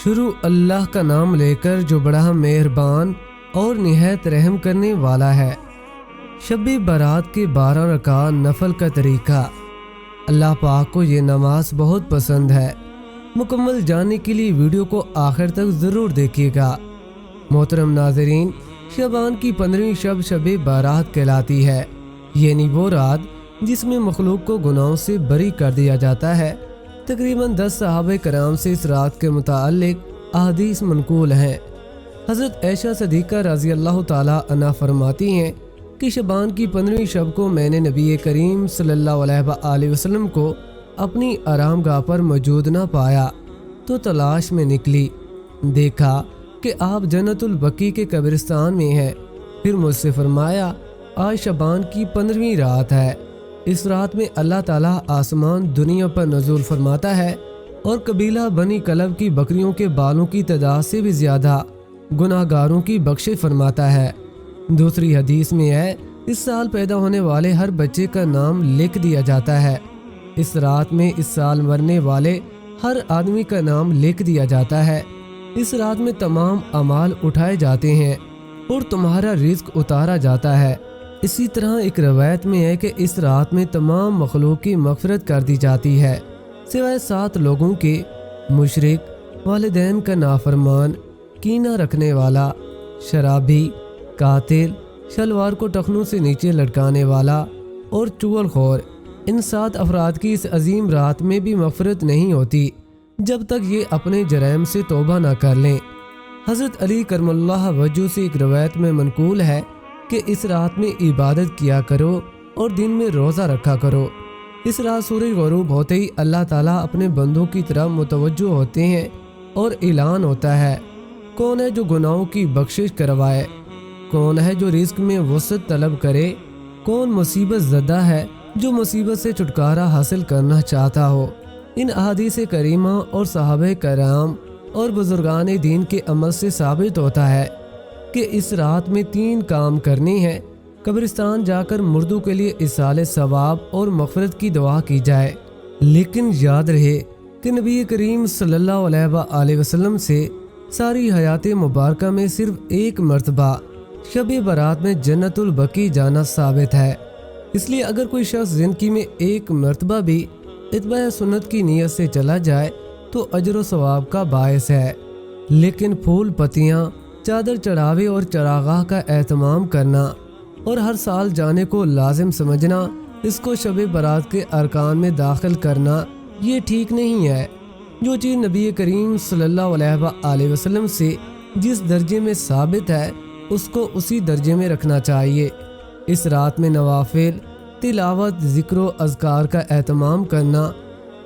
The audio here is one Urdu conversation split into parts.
شروع اللہ کا نام لے کر جو بڑا مہربان اور نہایت رحم کرنے والا ہے۔ شب برات کے 12 رکعت نفل کا طریقہ۔ اللہ پاک کو یہ نماز بہت پسند ہے۔ مکمل جاننے کے لیے ویڈیو کو آخر تک ضرور دیکھیے گا۔ محترم ناظرین، شعبان کی 15ویں شب شب برات کہلاتی ہے، یعنی وہ رات جس میں مخلوق کو گناہوں سے بری کر دیا جاتا ہے۔ تقریباً 10 صحابہ کرام سے اس رات کے متعلق احادیث منقول ہیں۔ حضرت عائشہ صدیقہ رضی اللہ تعالی عنہا فرماتی ہیں کہ شعبان کی 15ویں شب کو میں نے نبی کریم صلی اللہ علیہ وآلہ وسلم کو اپنی آرام گاہ پر موجود نہ پایا تو تلاش میں نکلی، دیکھا کہ آپ جنت البقیع کے قبرستان میں ہیں۔ پھر مجھ سے فرمایا، آج شعبان کی 15ویں رات ہے۔ اس رات میں اللہ تعالیٰ آسمان دنیا پر نزول فرماتا ہے اور قبیلہ بنی کلب کی بکریوں کے بالوں کی تعداد سے بھی زیادہ گناہ گاروں کی بخشش فرماتا ہے۔ دوسری حدیث میں ہے، اس سال پیدا ہونے والے ہر بچے کا نام لکھ دیا جاتا ہے۔ اس رات میں اس سال مرنے والے ہر آدمی کا نام لکھ دیا جاتا ہے۔ اس رات میں تمام اعمال اٹھائے جاتے ہیں اور تمہارا رزق اتارا جاتا ہے۔ اسی طرح ایک روایت میں ہے کہ اس رات میں تمام مخلوق کی مغفرت کر دی جاتی ہے سوائے 7 لوگوں کے: مشرک، والدین کا نافرمان، کینہ رکھنے والا، شرابی، قاتل، شلوار کو ٹخنوں سے نیچے لٹکانے والا اور چغل خور۔ ان 7 افراد کی اس عظیم رات میں بھی مغفرت نہیں ہوتی جب تک یہ اپنے جرائم سے توبہ نہ کر لیں۔ حضرت علی کرم اللہ وجہ سے ایک روایت میں منقول ہے کہ اس رات میں عبادت کیا کرو اور دن میں روزہ رکھا کرو۔ اس رات سورج غروب ہوتے ہی اللہ تعالیٰ اپنے بندوں کی طرف متوجہ ہوتے ہیں اور اعلان ہوتا ہے، کون ہے جو گناہوں کی بخشش کروائے، کون ہے جو رزق میں وسعت طلب کرے، کون مصیبت زدہ ہے جو مصیبت سے چھٹکارا حاصل کرنا چاہتا ہو۔ ان احادیث کریمہ اور صحابہ کرام اور بزرگان دین کے عمل سے ثابت ہوتا ہے کہ اس رات میں 3 کام کرنے ہیں۔ قبرستان جا کر مردوں کے لیے ایصال ثواب اور مغفرت کی دعا کی جائے، لیکن یاد رہے کہ نبی کریم صلی اللہ علیہ وآلہ وسلم سے ساری حیات مبارکہ میں صرف ایک مرتبہ شب برات میں جنت البقیع جانا ثابت ہے۔ اس لیے اگر کوئی شخص زندگی میں ایک مرتبہ بھی اتباع سنت کی نیت سے چلا جائے تو اجر و ثواب کا باعث ہے، لیکن پھول پتیاں، چادر چڑھاوے اور چراغاہ کا اہتمام کرنا اور ہر سال جانے کو لازم سمجھنا، اس کو شب برات کے ارکان میں داخل کرنا، یہ ٹھیک نہیں ہے۔ جو چیز نبی کریم صلی اللہ علیہ وآلہ وسلم سے جس درجے میں ثابت ہے اس کو اسی درجے میں رکھنا چاہیے۔ اس رات میں نوافل، تلاوت، ذکر و اذکار کا اہتمام کرنا۔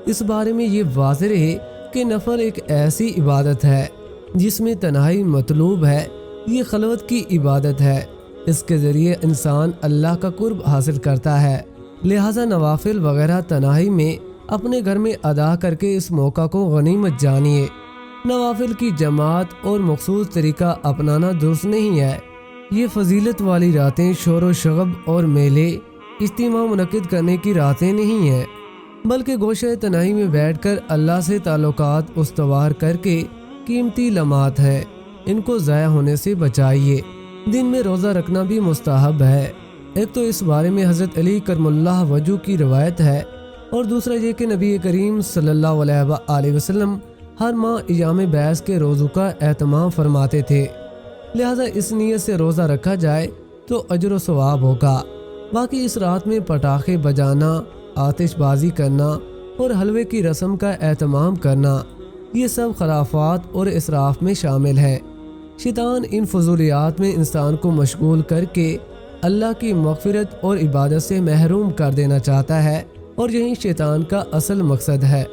اس بارے میں یہ واضح ہے کہ نفل ایک ایسی عبادت ہے جس میں تنہائی مطلوب ہے، یہ خلوت کی عبادت ہے، اس کے ذریعے انسان اللہ کا قرب حاصل کرتا ہے، لہٰذا نوافل وغیرہ تنہائی میں اپنے گھر میں ادا کر کے اس موقع کو غنیمت جانیے۔ نوافل کی جماعت اور مخصوص طریقہ اپنانا درست نہیں ہے۔ یہ فضیلت والی راتیں شور و شغب اور میلے اجتماع منعقد کرنے کی راتیں نہیں ہیں، بلکہ گوشہ تنہائی میں بیٹھ کر اللہ سے تعلقات استوار کر کے قیمتی لمحات ہیں، ان کو ضائع ہونے سے بچائیے۔ دن میں روزہ رکھنا بھی مستحب ہے۔ ایک تو اس بارے میں حضرت علی کرم اللہ وجہ کی روایت ہے، اور دوسرا یہ کہ نبی کریم صلی اللہ علیہ وآلہ وسلم ہر ماہ ایام بیس کے روزوں کا اہتمام فرماتے تھے، لہذا اس نیت سے روزہ رکھا جائے تو اجر و ثواب ہوگا۔ باقی اس رات میں پٹاخے بجانا، آتش بازی کرنا اور حلوے کی رسم کا اہتمام کرنا، یہ سب خرافات اور اسراف میں شامل ہیں۔ شیطان ان فضولیات میں انسان کو مشغول کر کے اللہ کی مغفرت اور عبادت سے محروم کر دینا چاہتا ہے، اور یہی شیطان کا اصل مقصد ہے۔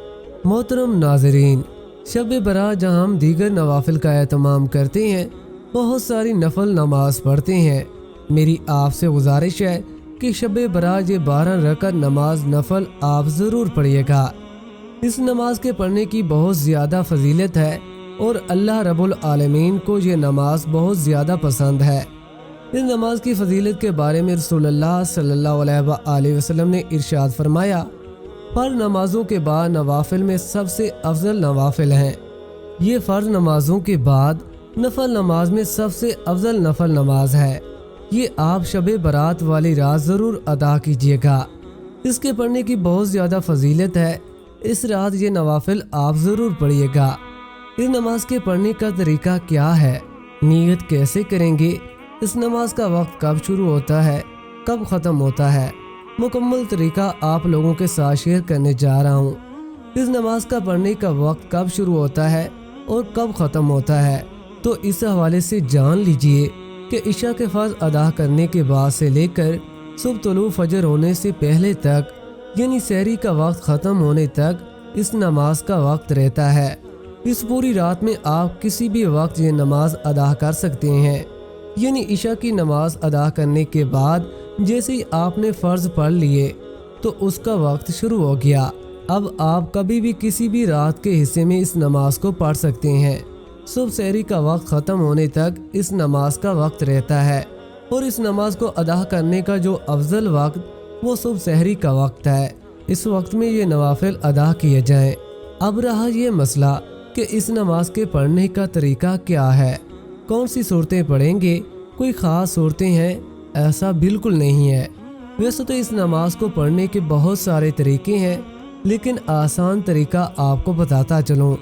محترم ناظرین، شب برات جہاں ہم دیگر نوافل کا اہتمام کرتے ہیں، بہت ساری نفل نماز پڑھتے ہیں۔ میری آپ سے گزارش ہے کہ شب برات یہ 12 رکعت نماز نفل آپ ضرور پڑھیے گا۔ اس نماز کے پڑھنے کی بہت زیادہ فضیلت ہے اور اللہ رب العالمین کو یہ نماز بہت زیادہ پسند ہے۔ اس نماز کی فضیلت کے بارے میں رسول اللہ صلی اللہ علیہ وآلہ وسلم نے ارشاد فرمایا، فرض نمازوں کے بعد نوافل میں سب سے افضل نوافل ہیں۔ یہ فرض نمازوں کے بعد نفل نماز میں سب سے افضل نفل نماز ہے۔ یہ آپ شب برات والی رات ضرور ادا کیجیے گا۔ اس کے پڑھنے کی بہت زیادہ فضیلت ہے۔ اس رات یہ نوافل آپ ضرور پڑھیے گا۔ اس نماز کے پڑھنے کا طریقہ کیا ہے؟ نیت کیسے کریں گے؟ اس نماز کا وقت کب شروع ہوتا ہے، کب ختم ہوتا ہے؟ مکمل طریقہ آپ لوگوں کے ساتھ شیئر کرنے جا رہا ہوں۔ اس نماز کا پڑھنے کا وقت کب شروع ہوتا ہے اور کب ختم ہوتا ہے، تو اس حوالے سے جان لیجئے کہ عشاء کے فرض ادا کرنے کے بعد سے لے کر صبح طلوع فجر ہونے سے پہلے تک، یعنی سحری کا وقت ختم ہونے تک اس نماز کا وقت رہتا ہے۔ اس پوری رات میں آپ کسی بھی وقت یہ نماز ادا کر سکتے ہیں۔ یعنی عشاء کی نماز ادا کرنے کے بعد جیسے ہی آپ نے فرض پڑھ لیے تو اس کا وقت شروع ہو گیا۔ اب آپ کبھی بھی کسی بھی رات کے حصے میں اس نماز کو پڑھ سکتے ہیں۔ صبح سحری کا وقت ختم ہونے تک اس نماز کا وقت رہتا ہے، اور اس نماز کو ادا کرنے کا جو افضل وقت وہ صبح سحری کا وقت ہے۔ اس وقت میں یہ نوافل ادا کیے جائیں۔ اب رہا یہ مسئلہ کہ اس نماز کے پڑھنے کا طریقہ کیا ہے، کون سی صورتیں پڑھیں گے؟ کوئی خاص صورتیں ہیں؟ ایسا بالکل نہیں ہے۔ ویسے تو اس نماز کو پڑھنے کے بہت سارے طریقے ہیں، لیکن آسان طریقہ آپ کو بتاتا چلوں۔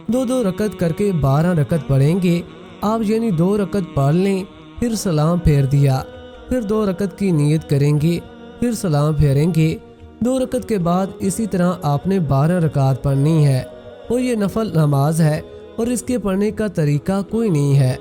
2 رکعت کر کے 12 رکعت پڑھیں گے آپ، یعنی 2 رکعت پڑھ لیں، پھر سلام پھیر دیا، پھر 2 رکعت کی نیت کریں گے، پھر سلام پھیریں گے۔ 2 رکعت کے بعد اسی طرح آپ نے 12 رکعت پڑھنی ہے، اور یہ نفل نماز ہے، اور اس کے پڑھنے کا طریقہ کوئی نہیں ہے۔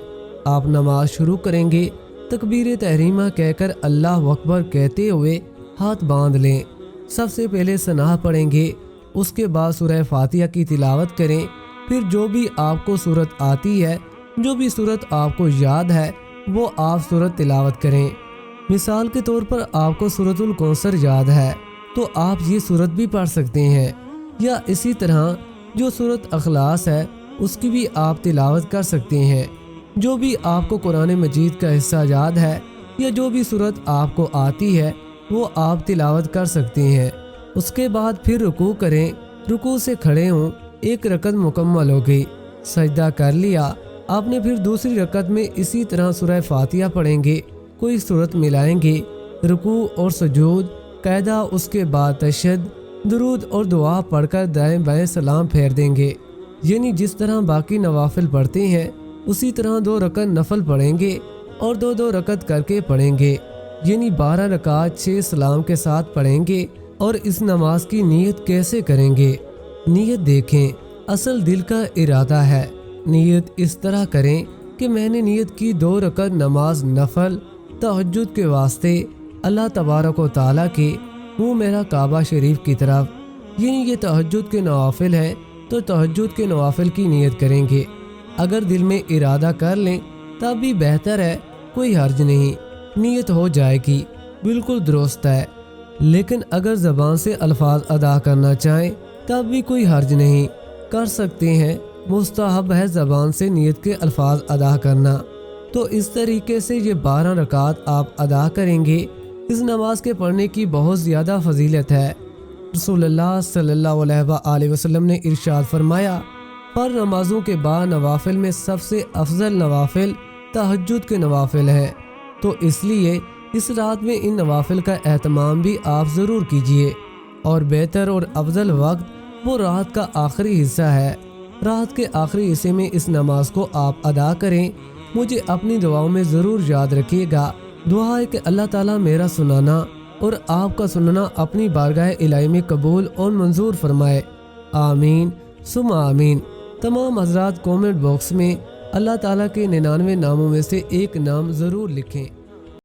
آپ نماز شروع کریں گے، تکبیر تحریمہ کہہ کر اللہ اکبر کہتے ہوئے ہاتھ باندھ لیں۔ سب سے پہلے ثنا پڑھیں گے، اس کے بعد سورہ فاتحہ کی تلاوت کریں، پھر جو بھی آپ کو سورت آتی ہے، جو بھی سورت آپ کو یاد ہے وہ آپ سورت تلاوت کریں۔ مثال کے طور پر آپ کو سورۃ الکوثر یاد ہے تو آپ یہ سورت بھی پڑھ سکتے ہیں، یا اسی طرح جو سورت اخلاص ہے اس کی بھی آپ تلاوت کر سکتے ہیں۔ جو بھی آپ کو قرآن مجید کا حصہ یاد ہے یا جو بھی سورت آپ کو آتی ہے وہ آپ تلاوت کر سکتے ہیں۔ اس کے بعد پھر رکوع کریں، رکوع سے کھڑے ہوں، 1 رکعت مکمل ہو گئی، سجدہ کر لیا۔ آپ نے پھر دوسری رکعت میں اسی طرح سورہ فاتحہ پڑھیں گے، کوئی سورت ملائیں گے، رکوع اور سجود قاعدہ، اس کے بعد تشہد، درود اور دعا پڑھ کر دائیں بائیں سلام پھیر دیں گے۔ یعنی جس طرح باقی نوافل پڑھتے ہیں اسی طرح 2 رکعت نفل پڑھیں گے اور 2 رکعت کر کے پڑھیں گے، یعنی 12 رکعت 6 سلام کے ساتھ پڑھیں گے۔ اور اس نماز کی نیت کیسے کریں گے؟ نیت دیکھیں، اصل دل کا ارادہ ہے۔ نیت اس طرح کریں کہ میں نے نیت کی 2 رکعت نماز نفل تہجد کے واسطے اللہ تبارک و تعالیٰ کے منہ میرا کعبہ شریف کی طرف، یعنی یہ تہجد کے نوافل ہیں تو تہجد کے نوافل کی نیت کریں گے۔ اگر دل میں ارادہ کر لیں تب بھی بہتر ہے، کوئی حرج نہیں، نیت ہو جائے گی، بالکل درست ہے۔ لیکن اگر زبان سے الفاظ ادا کرنا چاہیں تب بھی کوئی حرج نہیں، کر سکتے ہیں، مستحب ہے زبان سے نیت کے الفاظ ادا کرنا۔ تو اس طریقے سے یہ 12 رکعت آپ ادا کریں گے۔ اس نماز کے پڑھنے کی بہت زیادہ فضیلت ہے۔ رسول اللہ صلی اللہ علیہ وآلہ وسلم نے ارشاد فرمایا، فرض نمازوں کے بعد نوافل میں سب سے افضل نوافل تہجد کے نوافل ہیں، تو اس لیے اس رات میں ان نوافل کا اہتمام بھی آپ ضرور کیجیے۔ اور بہتر اور افضل وقت وہ رات کا آخری حصہ ہے۔ رات کے آخری حصے میں اس نماز کو آپ ادا کریں۔ مجھے اپنی دعاؤں میں ضرور یاد رکھیے گا۔ دعا ہے کہ اللہ تعالیٰ میرا سنانا اور آپ کا سننا اپنی بارگاہ الہی میں قبول اور منظور فرمائے، آمین ثم آمین۔ تمام حضرات کومنٹ باکس میں اللہ تعالیٰ کے 99 ناموں میں سے ایک نام ضرور لکھیں۔